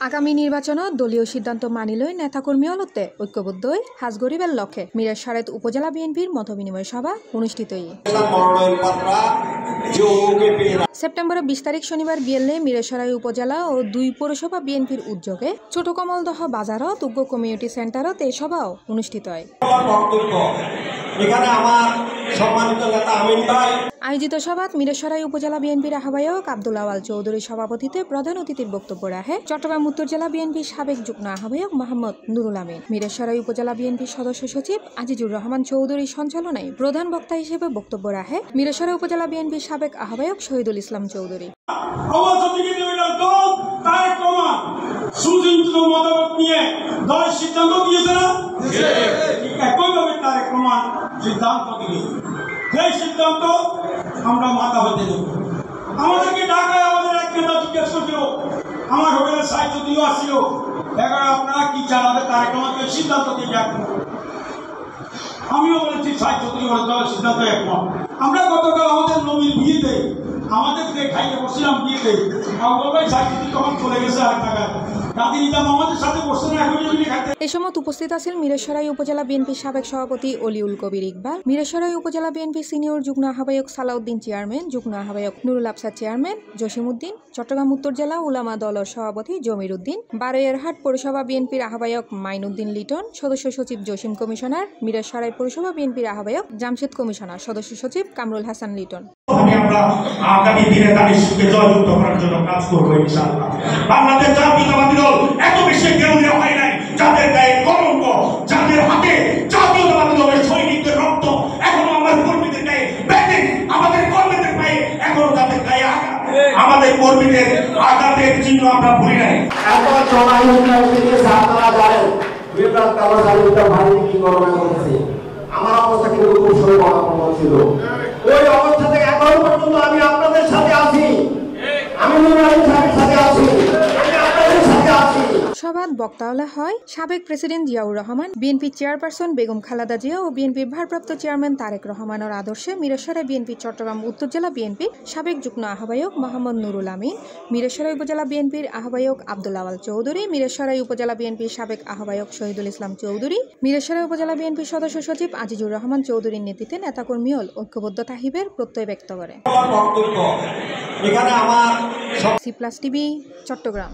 আগামী নির্বাচনত দলীয় সিদ্ধান্ত মানি লই নেতাকর্মী অলতে ঐক্যবদ্ধ হয়ে হাজ গরিবের লক্ষ্যে মিরাশারাত উপজেলা বিএনপির মতবিনিময় সভা অনুষ্ঠিত সেপ্টেম্বর 20 তারিখ শনিবার বিয়েলে মিরাশারাই উপজেলা ও 2 পৌরসভা বিএনপির উদ্যোগে ছোট কমলদহ বাজারত উগ্র কমিউনিটি সেন্টারত এই সভাও অনুষ্ঠিত হয়। আয়োজিত সভাত মিরেশরাই উপজেলা বিএনপির আহ্বায়ক আব্দুল আওয়াল চৌধুরীর সভাপতিত্বে প্রধান অতিথির বক্তব্য রাখে চট্টগ্রাম উত্তর জেলা বিএনপির সাবেক যুগ্ম আহ্বায়ক মোহাম্মদ নুরুল আমিন। মিরেশরাই উপজেলা বিএনপির সদস্য সচিব আজিজুর রহমান চৌধুরীর সঞ্চালনায় প্রধান বক্তা হিসেবে বক্তব্য রাখে মিরেশরাই উপজেলা বিএনপির সাবেক আহ্বায়ক শহীদুল ইসলাম চৌধুরী। সিদ্ধান্ত আমরা মাথা হতে দেব। আমাদেরকে ঢাকায় আমাদের এক নেতা জিজ্ঞেস করছিল, আমার হোটেলের সাহিত্য দিয়ে আসছিল, এগারো আপনারা কি চালাবে তার আমাকে সিদ্ধান্ত দিয়ে একমত। আমিও বলেছি সাহিত্য দিয়ে বলে সিদ্ধান্ত একমত। আমরা গতকাল আমাদের নবীর বিয়েতে আমাদেরকে খাইতে বসছিলাম বিয়েতে, ভাই সাহিত্য তখন চলে গেছে আর টাকা এই সময় উপস্থিত আছেন মিরেশরাই উপজেলা বিএনপির সাবেক সভাপতি অলিউল কবির ইকবাল, মিরেশরাই উপজেলা বিএনপি সিনিয়র যুগ্ম আহ্বায়ক সালাউদ্দিন চেয়ারম্যান, যুগ্ম আহ্বায়ক নুরুল আফসার চেয়ারম্যান জসিম উদ্দিন, চট্টগ্রাম উত্তর জেলা উলামা দলের সভাপতি জমির উদ্দিন, বারৈয়ারহাট পৌরসভা বিএনপির আহ্বায়ক মাইনুদ্দিন লিটন, সদস্য সচিব জসিম কমিশনার, মিরেশরাই পৌরসভা বিএনপির আহ্বায়ক জামশেদ কমিশনার, সদস্য সচিব কামরুল হাসান লিটন। আমরা আগামী দিনে তাদের সুখে জয়যুক্ত করার জন্য কাজ করবো ইনশাআল্লাহ। বাংলাদেশ জাতীয়তাবাদী দল এত বেশি দেউলিয়া হয় নাই, যাদের গায়ে কলঙ্ক, যাদের হাতে জাতীয়তাবাদী দলের সৈনিকদের রক্ত এখনো আমার কর্মীদের গায়ে ব্যাটিং, আমাদের কর্মীদের গায়ে এখনো যাদের গায়ে আঘাত, আমাদের কর্মীদের আঘাতের চিহ্ন আমরা ভুলি নাই। এখন জমাই হচ্ছে আপনারা জানেন বিপ্লব কালো জাতীয়তা ভারত কি গণনা করেছে। আমার অবস্থা কিন্তু খুব সরে বলা ছিল। ওই অবস্থা থেকে এখন পর্যন্ত আমি আপনাদের সাথে আছি, আমি সাথে আছি, আপনাদের সাথে আছি। সভাত বক্তাওয়ালা হয় সাবেক president Ziaur Rahman, BNP chairperson Begum Khaleda Zia ও বিএনপির ভারপ্রাপ্ত চেয়ারম্যান তারেক রহমানের আদর্শে মিরেশরাই বিএনপি চট্টগ্রাম উত্তর জেলা বিএনপির সাবেক যুগ্ম আহ্বায়ক মোহাম্মদ নুরুল আমিন, মিরেশরাই উপজেলা বিএনপির আহ্বায়ক আব্দুল আওয়াল চৌধুরী, মিরেশরাই উপজেলা বিএনপির সাবেক আহ্বায়ক শহীদুল ইসলাম চৌধুরী, মিরেশরাই উপজেলা বিএনপির সদস্য সচিব আজিজুর রহমান চৌধুরীর নেতৃত্বে নেতাকর্মী ঐক্যবদ্ধ তাহিবের প্রত্যয় ব্যক্ত করে। C plus TV, Chittagong.